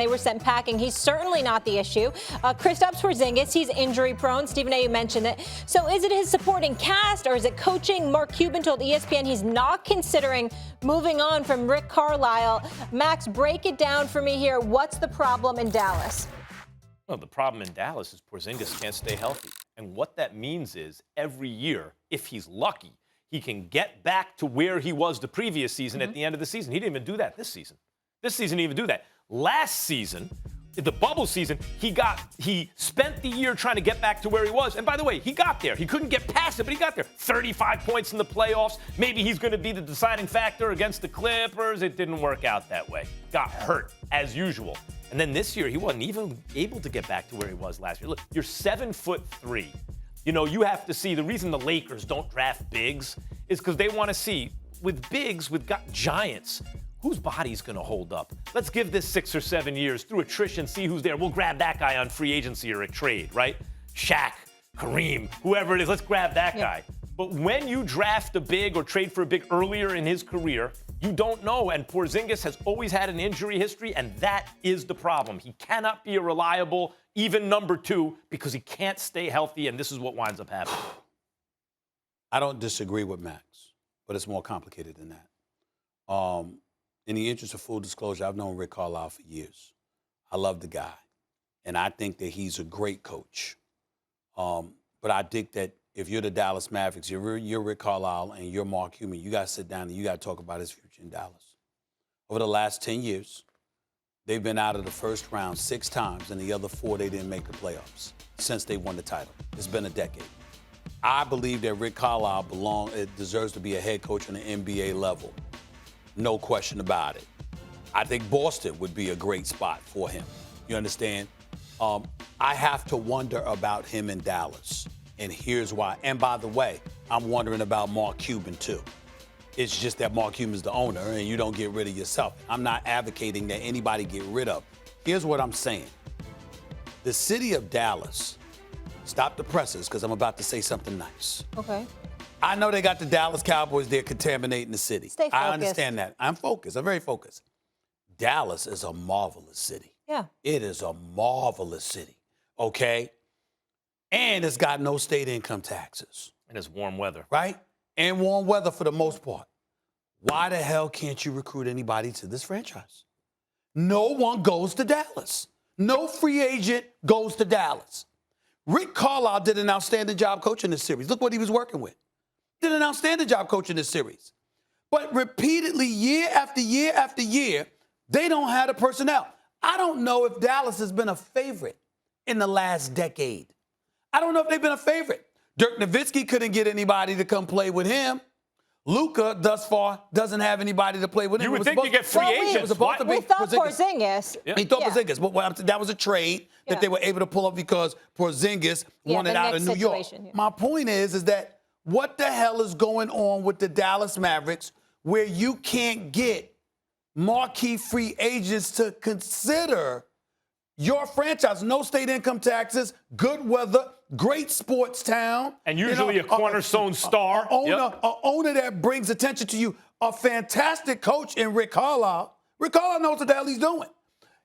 They were sent packing. He's certainly not the issue. Kristaps Porzingis, he's injury prone. Stephen A, you mentioned it. So is it his supporting cast or is it coaching? Mark Cuban told ESPN he's not considering moving on from Rick Carlisle. Max, break it down for me here. What's the problem in Dallas? Well, the problem in Dallas is Porzingis can't stay healthy. And what that means is every year, if he's lucky, he can get back to where he was the previous season at the end of the season. He didn't even do that this season. This season, he didn't even do that. Last season, the bubble season, he spent the year trying to get back to where he was. And by the way, he got there. He couldn't get past it, but he got there. 35 points in the playoffs. Maybe he's going to be the deciding factor against the Clippers. It didn't work out that way. Got hurt, as usual. And then this year, he wasn't even able to get back to where he was last year. Look, you're 7'3". You know, you have to see, the reason the Lakers don't draft bigs is because they want to see, with bigs, with giants, whose body's going to hold up? Let's give this 6 or 7 years through attrition, see who's there. We'll grab that guy on free agency or a trade, right? Shaq, Kareem, whoever it is, let's grab that guy. But when you draft a big or trade for a big earlier in his career, you don't know. And Porzingis has always had an injury history, and that is the problem. He cannot be a reliable, even number 2, because he can't stay healthy, and this is what winds up happening. I don't disagree with Max, but it's more complicated than that. In the interest of full disclosure, I've known Rick Carlisle for years. I love the guy, and I think that he's a great coach. But I think that if you're the Dallas Mavericks, you're Rick Carlisle and you're Mark Cuban, you got to sit down and you got to talk about his future in Dallas. Over the last 10 years, they've been out of the first round 6 times, and the other 4 they didn't make the playoffs since they won the title. It's been a decade. I believe that Rick Carlisle deserves to be a head coach on the NBA level. No question about it. I think Boston would be a great spot for him. You understand? I have to wonder about him in Dallas, and here's why. And by the way, I'm wondering about Mark Cuban too. It's just that Mark Cuban's the owner, and you don't get rid of yourself. I'm not advocating that anybody get rid of. Here's what I'm saying. The city of Dallas, stop the presses because I'm about to say something nice. Okay. I know they got the Dallas Cowboys there contaminating the city. Stay focused. I understand that. I'm focused. I'm very focused. Dallas is a marvelous city. Yeah. It is a marvelous city, okay? And it's got no state income taxes. And it's warm weather. Right? And warm weather for the most part. Why the hell can't you recruit anybody to this franchise? No one goes to Dallas. No free agent goes to Dallas. Rick Carlisle did an outstanding job coaching this series. Look what he was working with. Did an outstanding job coaching this series. But repeatedly, year after year after year, they don't have the personnel. I don't know if Dallas has been a favorite in the last decade. I don't know if they've been a favorite. Dirk Nowitzki couldn't get anybody to come play with him. Luka, thus far, doesn't have anybody to play with him. You would think you get free agents. We thought Porzingis. Yeah. He thought Porzingis. But that was a trade that they were able to pull up because Porzingis wanted out of New York. My point is that what the hell is going on with the Dallas Mavericks where you can't get marquee free agents to consider your franchise? No state income taxes, good weather, great sports town. And usually a cornerstone star. An owner that brings attention to you. A fantastic coach in Rick Carlisle. Rick Carlisle knows what the hell he's doing.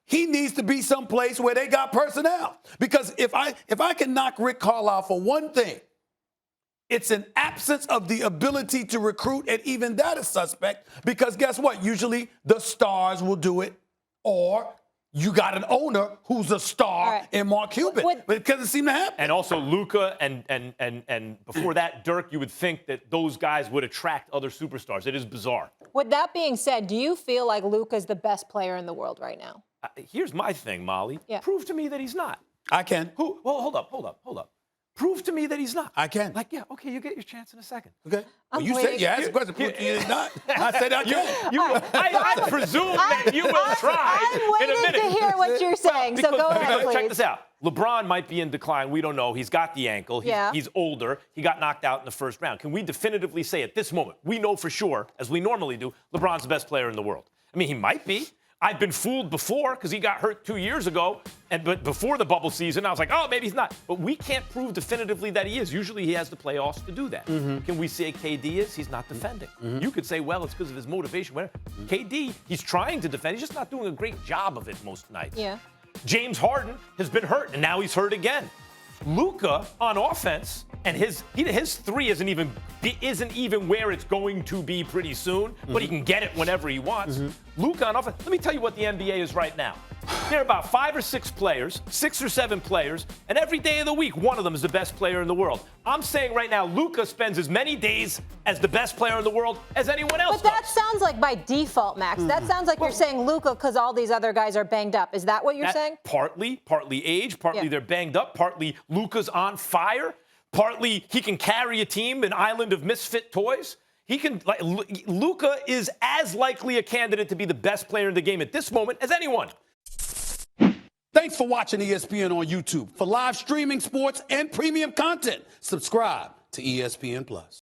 He needs to be someplace where they got personnel. Because if I can knock Rick Carlisle for one thing, it's an absence of the ability to recruit, and even that is suspect because guess what? Usually the stars will do it, or you got an owner who's a star in Mark Cuban, but it doesn't seem to happen. And also Luka and before that, Dirk, you would think that those guys would attract other superstars. It is bizarre. With that being said, do you feel like Luka's the best player in the world right now? Here's my thing, Molly. Yeah. Prove to me that he's not. I can. Well, hold up. Prove to me that he's not. I can. Like, yeah, okay, you get your chance in a second. Okay. Well, you said you asked a question. Prove to me he's not. I said I can. I presume that you will try in a minute. I'm waiting to hear what you're saying, so go ahead, please. Check this out. LeBron might be in decline. We don't know. He's got the ankle. He's older. He got knocked out in the first round. Can we definitively say at this moment, we know for sure, as we normally do, LeBron's the best player in the world? I mean, he might be. I've been fooled before because he got hurt 2 years ago. But before the bubble season, I was like, oh, maybe he's not. But we can't prove definitively that he is. Usually he has the playoffs to do that. Can we say KD is? He's not defending. You could say, well, it's because of his motivation. KD, he's trying to defend. He's just not doing a great job of it most nights. Yeah. James Harden has been hurt, and now he's hurt again. Luka on offense, and his three isn't even where it's going to be pretty soon, but he can get it whenever he wants. Luka on offense. Let me tell you what the NBA is right now. There are about 5 or 6 players, 6 or 7 players, and every day of the week, one of them is the best player in the world. I'm saying right now, Luka spends as many days as the best player in the world as anyone else. But that sounds like by default, Max. That sounds like you're saying Luka because all these other guys are banged up. Is that what you're saying? Partly age, partly they're banged up, partly Luka's on fire, partly he can carry a team, an island of misfit toys. Luka is as likely a candidate to be the best player in the game at this moment as anyone. Thanks for watching ESPN on YouTube. For live streaming, sports, and premium content, subscribe to ESPN+.